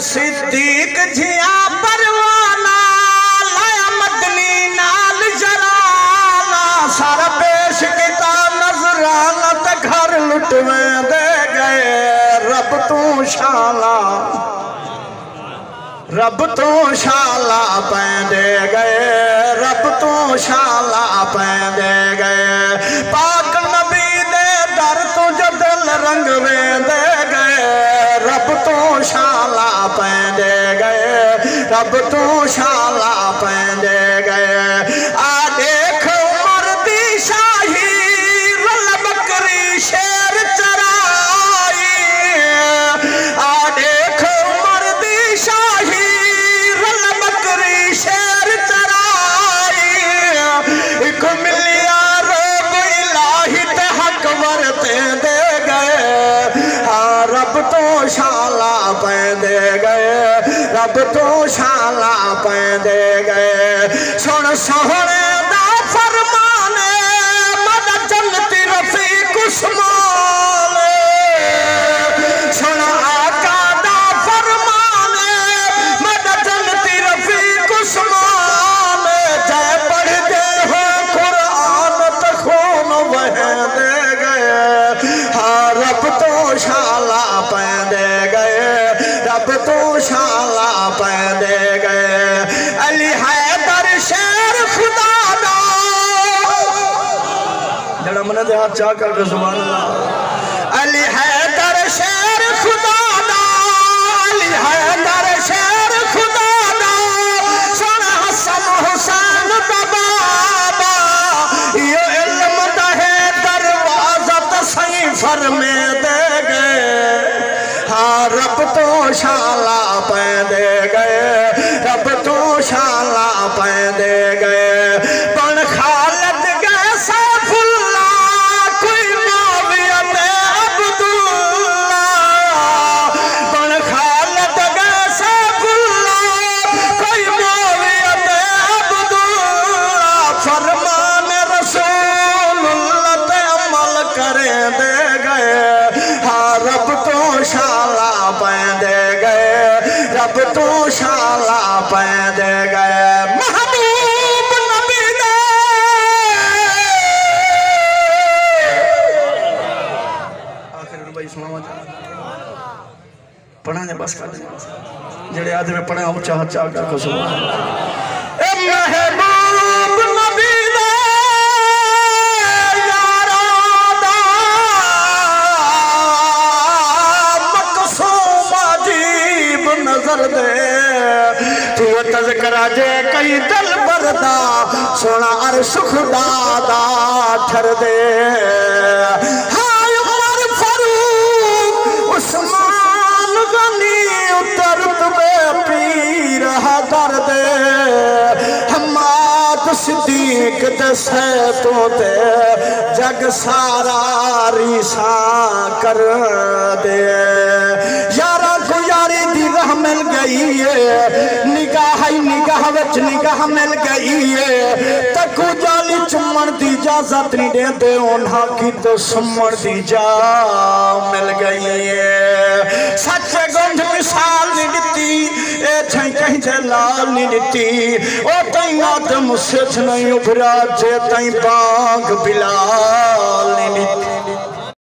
صدیق جھیا پروانا لایا مدنی نال جرانا سارا پیش کیتا نظرانہ تے گھر لٹویں دے گئے رب تو شالا پیندے گئے رب تو شالا پیندے گئے پاک نبی دے در تو جو دل رنگ ویندے گئے رب تو شالا پیندے گئے رب تو شالا پیندے گئے آ دیکھ عمر دی شاہی رل بکری شیر چرائی آ دیکھ عمر دی شاہی رل بکری شیر چرائی ایک ملیار رب الہی تے حق ورتے دے گئے رب تو شالا پیندے گئے رب تو شالا پیندے گئے سن سہنے دا فرمانے مد جنتی رفیق عثمانے سن آقا دا فرمانے مد جنتی رفیق عثمانے جائے پڑھ دے ہو قرآن تخون وہیں دے گئے رب تو شالا پیندے گئے رب تو شالا پیندے گئے علی حیدر شیر خدا دا جڑا منہ دے ہاتھ چاہ کر کے سبحان اللہ علی حیدر شیر خدا دا علی حیدر شیر خدا دا سن حسن حسین دا بابا یہ علم دا ہے دروازہ تسائیں فرمے دے گئے رب تو شالا پیندے گئے رب تو شالا پیندے گئے بن خالد گئے سیف اللہ کوئی معاویت عبداللہ بن خالد گئے سیف اللہ کوئی معاویت عبداللہ فرمان رسول اللہ تے عمل کریں دے گئے رب تو شالا پیندے گئے رب تو شالا پیندے گئے محبوب نبی دے آخر بھائی اسلام پڑھانے بس کر دیں جڑے آدھے میں پڑھیں اونچا ہاتھ چاہ کر کو سبحان اللہ اے محبوب نبی دے نظر دے تو تذکرہ جے کئی دل بردا سونا عرش خدا دا ٹھر دے ہائے عمر فاروق عثمان غنی اترت بے پیر حدر دے حماد صدیق دے سیتوں تے جگ سارا ریسا کر دے یارہ کو یاری دی راہ مل گئی ہے نگاہ وچ نگاہ مل گئی ہے تکو جالی چمن دی اجازت نہیں دے دے انہاں کی تو سمن دی جا مل گئی ہے سچے گنج مثال نہیں دیتی اے چھیں کہیں جلال نہیں دیتی او تائیں آدم سچ نہیں ابھرا جے تائیں بانگ بلا